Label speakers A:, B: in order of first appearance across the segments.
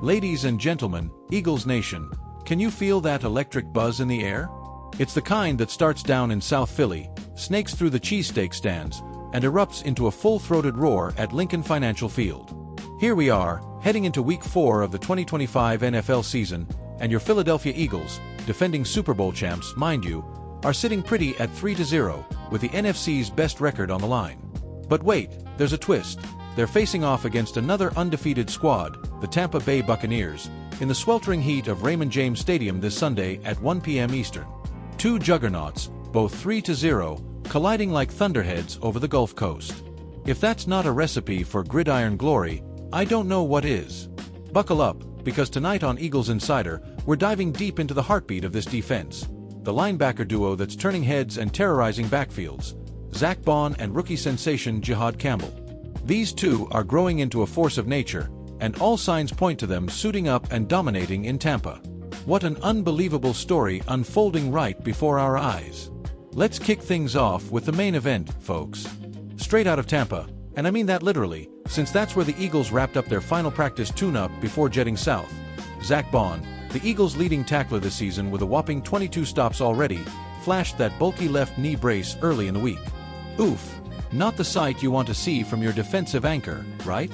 A: Ladies and gentlemen, Eagles Nation, can you feel that electric buzz in the air? It's the kind that starts down in South Philly, snakes through the cheesesteak stands, and erupts into a full-throated roar at Lincoln Financial Field. Here we are, heading into Week 4 of the 2025 NFL season, and your Philadelphia Eagles, defending Super Bowl champs, mind you, are sitting pretty at 3-0, with the NFC's best record on the line. But wait, there's a twist. They're facing off against another undefeated squad, the Tampa Bay Buccaneers, in the sweltering heat of Raymond James Stadium this Sunday at 1 p.m. Eastern. Two juggernauts, both 3-0, colliding like thunderheads over the Gulf Coast. If that's not a recipe for gridiron glory, I don't know what is. Buckle up, because tonight on Eagles Insider, we're diving deep into the heartbeat of this defense. The linebacker duo that's turning heads and terrorizing backfields, Baun and rookie sensation Jihad Campbell. These two are growing into a force of nature, and all signs point to them suiting up and dominating in Tampa. What an unbelievable story unfolding right before our eyes. Let's kick things off with the main event, folks. Straight out of Tampa, and I mean that literally, since that's where the Eagles wrapped up their final practice tune-up before jetting south. Baun, the Eagles' leading tackler this season with a whopping 22 stops already, flashed that bulky left knee brace early in the week. Oof, not the sight you want to see from your defensive anchor, right?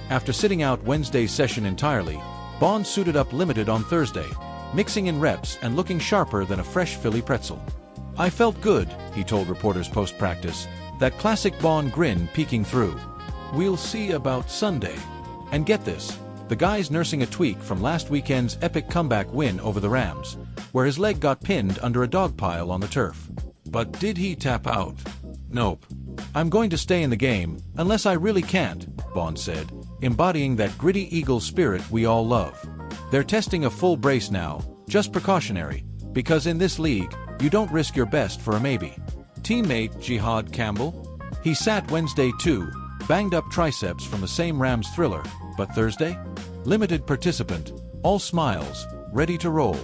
A: After sitting out Wednesday's session entirely, Baun suited up limited on Thursday, mixing in reps and looking sharper than a fresh Philly pretzel. I felt good, he told reporters post-practice, that classic Baun grin peeking through. We'll see about Sunday. And get this, the guy's nursing a tweak from last weekend's epic comeback win over the Rams, where his leg got pinned under a dog pile on the turf. But did he tap out? Nope. I'm going to stay in the game, unless I really can't, Baun said, embodying that gritty Eagle spirit we all love. They're testing a full brace now, just precautionary, because in this league, you don't risk your best for a maybe. Teammate Jihad Campbell? He sat Wednesday too, banged up triceps from the same Rams thriller, but Thursday? Limited participant, all smiles, ready to roll.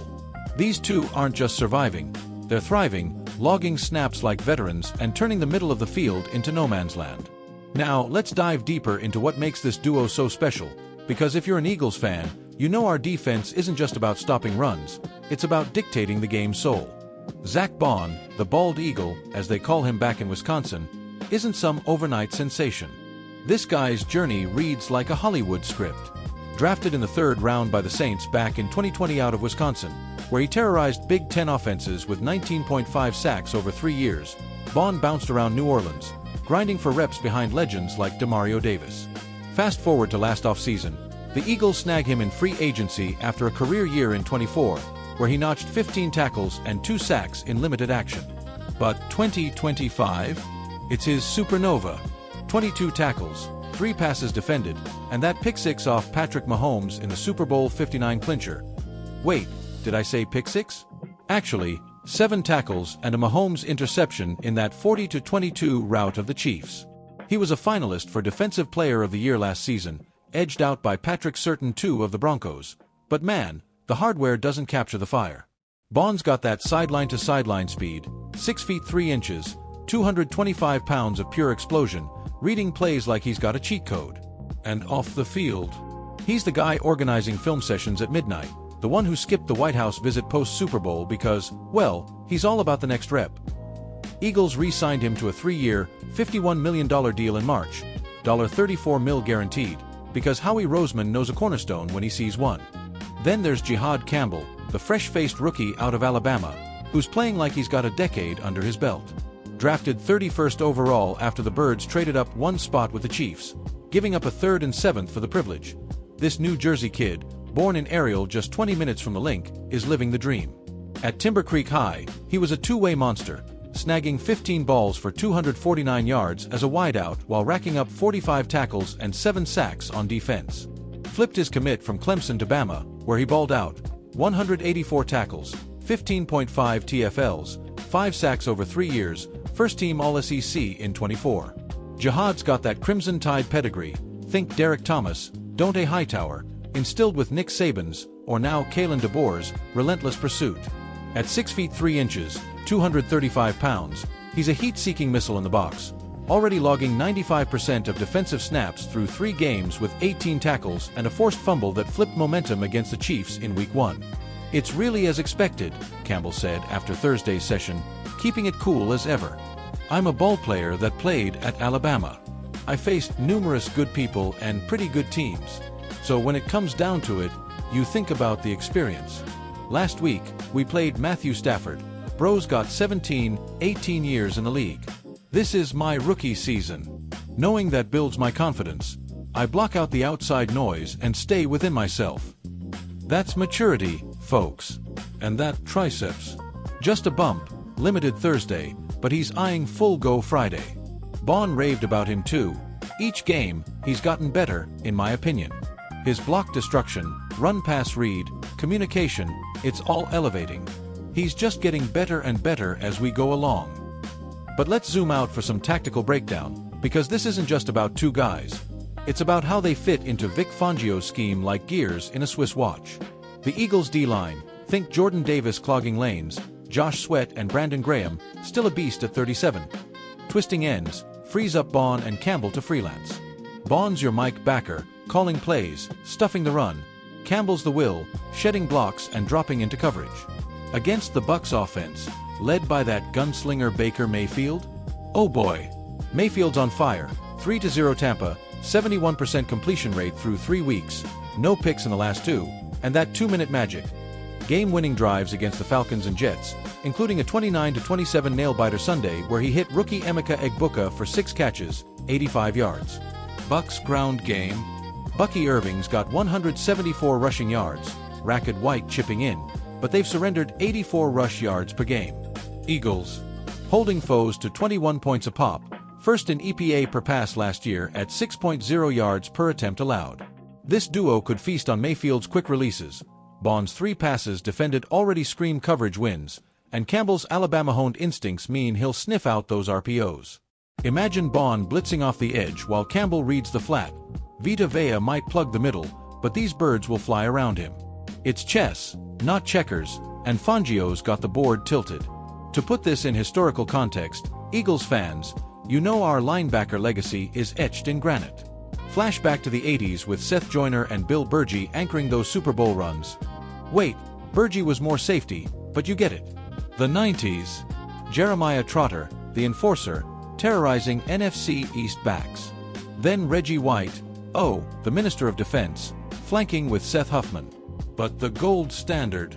A: These two aren't just surviving, they're thriving, logging snaps like veterans and turning the middle of the field into no man's land. Now, let's dive deeper into what makes this duo so special, because if you're an Eagles fan, you know our defense isn't just about stopping runs, it's about dictating the game's soul. Baun, the bald eagle, as they call him back in Wisconsin, isn't some overnight sensation. This guy's journey reads like a Hollywood script. Drafted in the 3rd round by the Saints back in 2020 out of Wisconsin, where he terrorized Big Ten offenses with 19.5 sacks over 3 years, Baun bounced around New Orleans, grinding for reps behind legends like Demario Davis. Fast forward to last offseason, the Eagles snag him in free agency after a career year in 24, where he notched 15 tackles and 2 sacks in limited action. But 2025? It's his supernova. 22 tackles, 3 passes defended, and that pick-six off Patrick Mahomes in the Super Bowl 59 clincher. Wait, did I say pick-six? Actually, 7 tackles and a Mahomes interception in that 40-22 rout of the Chiefs. He was a finalist for Defensive Player of the Year last season, edged out by Patrick Surtain II of the Broncos. But man, the hardware doesn't capture the fire. Baun's got that sideline-to-sideline speed, 6 feet 3 inches, 225 pounds of pure explosion, reading plays like he's got a cheat code. And off the field, he's the guy organizing film sessions at midnight, the one who skipped the White House visit post-Super Bowl because, well, he's all about the next rep. Eagles re-signed him to a 3-year, $51 million deal in March, $34 million guaranteed, because Howie Roseman knows a cornerstone when he sees one. Then there's Jihad Campbell, the fresh-faced rookie out of Alabama, who's playing like he's got a decade under his belt. Drafted 31st overall after the Birds traded up 1 spot with the Chiefs, giving up a 3rd and 7th for the privilege. This New Jersey kid, born in Ariel just 20 minutes from the link, is living the dream. At Timber Creek High, he was a two-way monster, snagging 15 balls for 249 yards as a wideout while racking up 45 tackles and 7 sacks on defense. Flipped his commit from Clemson to Bama, where he balled out, 184 tackles, 15.5 TFLs, 5 sacks over 3 years, first-team All-SEC in 24. Jihad's got that Crimson Tide pedigree, think Derek Thomas, Dante Hightower, instilled with Nick Saban's, or now Kalen DeBoer's, relentless pursuit. At 6 feet 3 inches, 235 pounds, he's a heat-seeking missile in the box, already logging 95% of defensive snaps through 3 games with 18 tackles and a forced fumble that flipped momentum against the Chiefs in Week 1. "It's really as expected," Campbell said after Thursday's session, keeping it cool as ever. "I'm a ball player that played at Alabama. I faced numerous good people and pretty good teams. So when it comes down to it, you think about the experience. Last week, we played Matthew Stafford. Bro's got 18 years in the league. This is my rookie season. Knowing that builds my confidence. I block out the outside noise and stay within myself. That's maturity, folks. And that triceps. Just a bump, limited Thursday, but he's eyeing full go Friday." Baun raved about him too. "Each game, he's gotten better, in my opinion. His block destruction, run-pass read, communication, it's all elevating. He's just getting better and better as we go along." But let's zoom out for some tactical breakdown, because this isn't just about 2 guys. It's about how they fit into Vic Fangio's scheme like gears in a Swiss watch. The Eagles' D-line, think Jordan Davis clogging lanes, Josh Sweat and Brandon Graham, still a beast at 37. Twisting ends, frees up Baun and Campbell to freelance. Baun's your Mike backer, calling plays, stuffing the run. Campbell's the will, shedding blocks and dropping into coverage. Against the Bucs offense, led by that gunslinger Baker Mayfield? Oh boy! Mayfield's on fire, 3-0 Tampa, 71% completion rate through 3 weeks, no picks in the last 2, and that 2-minute magic. Game-winning drives against the Falcons and Jets, including a 29-27 nail-biter Sunday where he hit rookie Emeka Egbuka for 6 catches, 85 yards. Bucs ground game. Bucky Irving's got 174 rushing yards, Rackett White chipping in, but they've surrendered 84 rush yards per game. Eagles, holding foes to 21 points a pop, first in EPA per pass last year at 6.0 yards per attempt allowed. This duo could feast on Mayfield's quick releases. Baun's 3 passes defended already scream coverage wins, and Campbell's Alabama-honed instincts mean he'll sniff out those RPOs. Imagine Baun blitzing off the edge while Campbell reads the flat. Vita Vea might plug the middle, but these birds will fly around him. It's chess, not checkers, and Fangio's got the board tilted. To put this in historical context, Eagles fans, you know our linebacker legacy is etched in granite. Flashback to the 80s with Seth Joyner and Bill Burgee anchoring those Super Bowl runs. Wait, Burgee was more safety, but you get it. The 90s. Jeremiah Trotter, the enforcer, terrorizing NFC East backs. Then Reggie White, the Minister of Defense, flanking with Seth Huffman. But the gold standard.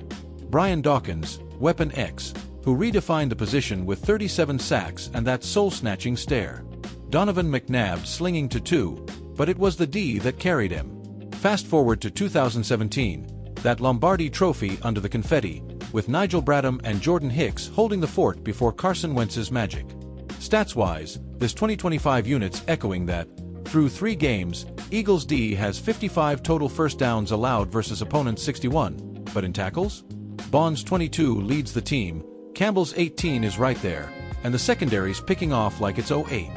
A: Brian Dawkins, Weapon X, who redefined the position with 37 sacks and that soul-snatching stare. Donovan McNabb slinging to 2, but it was the D that carried him. Fast forward to 2017, that Lombardi trophy under the confetti, with Nigel Bradham and Jordan Hicks holding the fort before Carson Wentz's magic. Stats-wise, this 2025 unit's echoing that. Through 3 games, Eagles D has 55 total first downs allowed versus opponent's 61, but in tackles? Baun's 22 leads the team, Campbell's 18 is right there, and the secondary's picking off like it's 08.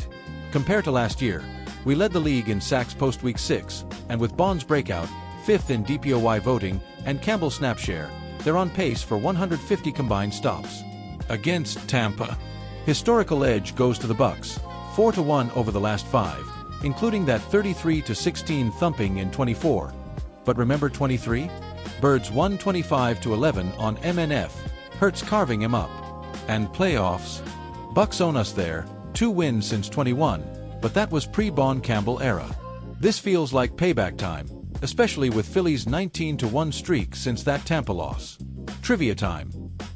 A: Compared to last year, we led the league in sacks post-week 6, and with Baun's breakout, 5th in DPOY voting, and Campbell's snap share, they're on pace for 150 combined stops. Against Tampa, historical edge goes to the Bucs, 4-1 over the last 5, including that 33-16 thumping in 24. But remember 23? Birds won 25-11 on MNF, Hurts carving him up. And playoffs? Bucs own us there, 2 wins since 21, but that was pre-Baun Campbell era. This feels like payback time, especially with Philly's 19-1 streak since that Tampa loss. Trivia time.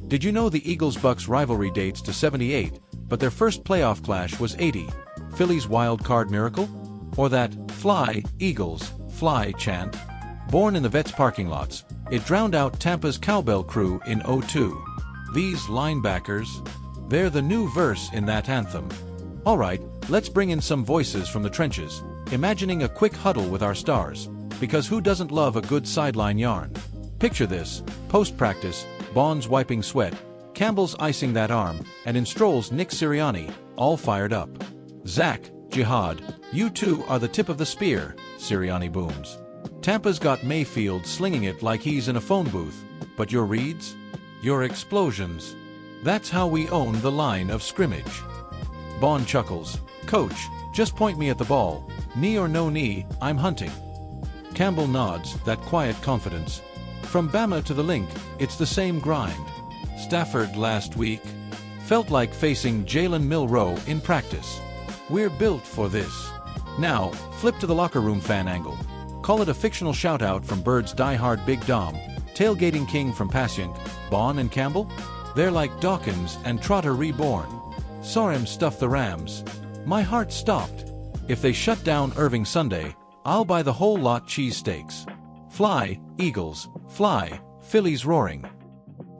A: Did you know the Eagles-Bucs rivalry dates to 78, but their first playoff clash was 80? Philly's wild card miracle? Or that "Fly, Eagles, fly" chant? Born in the Vets parking lots, it drowned out Tampa's cowbell crew in 02. These linebackers, they're the new verse in that anthem. Alright, let's bring in some voices from the trenches, imagining a quick huddle with our stars, because who doesn't love a good sideline yarn? Picture this, post-practice, Baun's wiping sweat, Campbell's icing that arm, and in strolls Nick Sirianni, all fired up. "Zach, Jihad, you two are the tip of the spear," Sirianni booms. "Tampa's got Mayfield slinging it like he's in a phone booth, but your reads? Your explosions. That's how we own the line of scrimmage." Baun chuckles. Coach, just point me at the ball. Knee or no knee, I'm hunting. Campbell nods, that quiet confidence. From Bama to the link, it's the same grind. Stafford last week felt like facing Jalen Milroe in practice. We're built for this. Now, flip to the locker room fan angle. Call it a fictional shout-out from Bird's diehard Big Dom, tailgating king from Passyunk, Baun and Campbell? They're like Dawkins and Trotter reborn. Saw him stuff the Rams. My heart stopped. If they shut down Irving Sunday, I'll buy the whole lot cheesesteaks. Fly, Eagles, fly, Phillies roaring.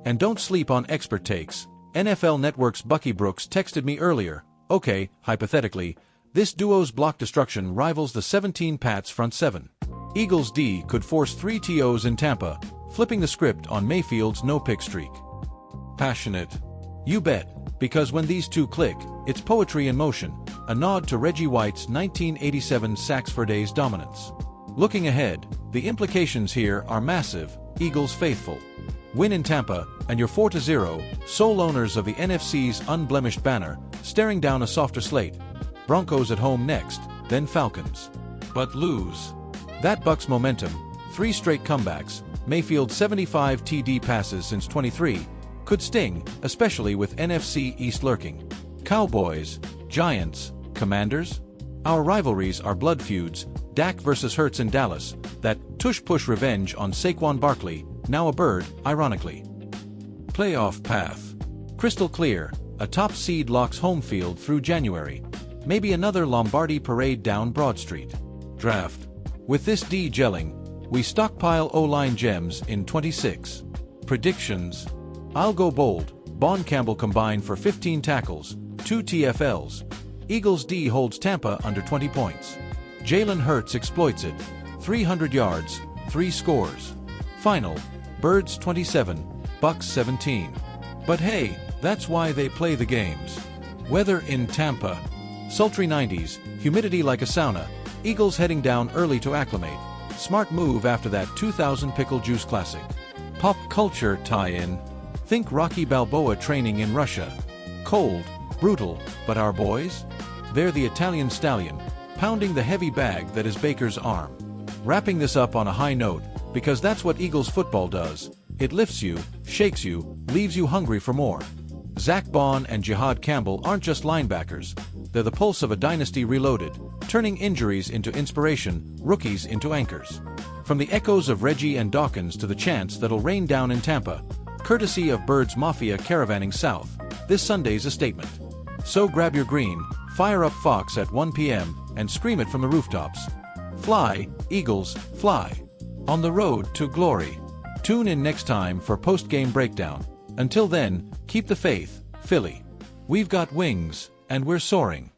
A: And don't sleep on expert takes. NFL Network's Bucky Brooks texted me earlier. Okay, hypothetically, this duo's block destruction rivals the 17 Pats front seven. Eagles D could force 3 TOs in Tampa, flipping the script on Mayfield's no-pick streak. Passionate. You bet, because when these two click, it's poetry in motion, a nod to Reggie White's 1987 sacks for days dominance. Looking ahead, the implications here are massive. Eagles faithful win in Tampa, and you're 4-0, sole owners of the NFC's unblemished banner, staring down a softer slate. Broncos at home next, then Falcons. But lose. That Bucs momentum, 3 straight comebacks, Mayfield's 75 TD passes since 23, could sting, especially with NFC East lurking. Cowboys, Giants, Commanders? Our rivalries are blood feuds. Dak versus Hurts in Dallas, that tush-push revenge on Saquon Barkley, now a Bird, ironically. Playoff path. Crystal clear, a top seed locks home field through January. Maybe another Lombardi parade down Broad Street. Draft. With this D gelling, we stockpile O-line gems in 26. Predictions. I'll go bold. Baun Campbell combined for 15 tackles, 2 TFLs. Eagles D holds Tampa under 20 points. Jalen Hurts exploits it. 300 yards, 3 scores. Final, Birds 27, Bucs 17. But hey, that's why they play the games. Weather in Tampa. Sultry 90s, humidity like a sauna. Eagles heading down early to acclimate. Smart move after that 2000 Pickle Juice Classic. Pop culture tie-in. Think Rocky Balboa training in Russia. Cold, brutal, but our boys? They're the Italian stallion, pounding the heavy bag that is Baker's arm. Wrapping this up on a high note, because that's what Eagles football does. It lifts you, shakes you, leaves you hungry for more. Zach Baun and Jihad Campbell aren't just linebackers. They're the pulse of a dynasty reloaded, turning injuries into inspiration, rookies into anchors. From the echoes of Reggie and Dawkins to the chants that'll rain down in Tampa, courtesy of Birds Mafia caravanning south, this Sunday's a statement. So grab your green, fire up Fox at 1 p.m., and scream it from the rooftops. Fly, Eagles, fly. On the road to glory. Tune in next time for post-game breakdown. Until then, keep the faith, Philly. We've got wings, and we're soaring.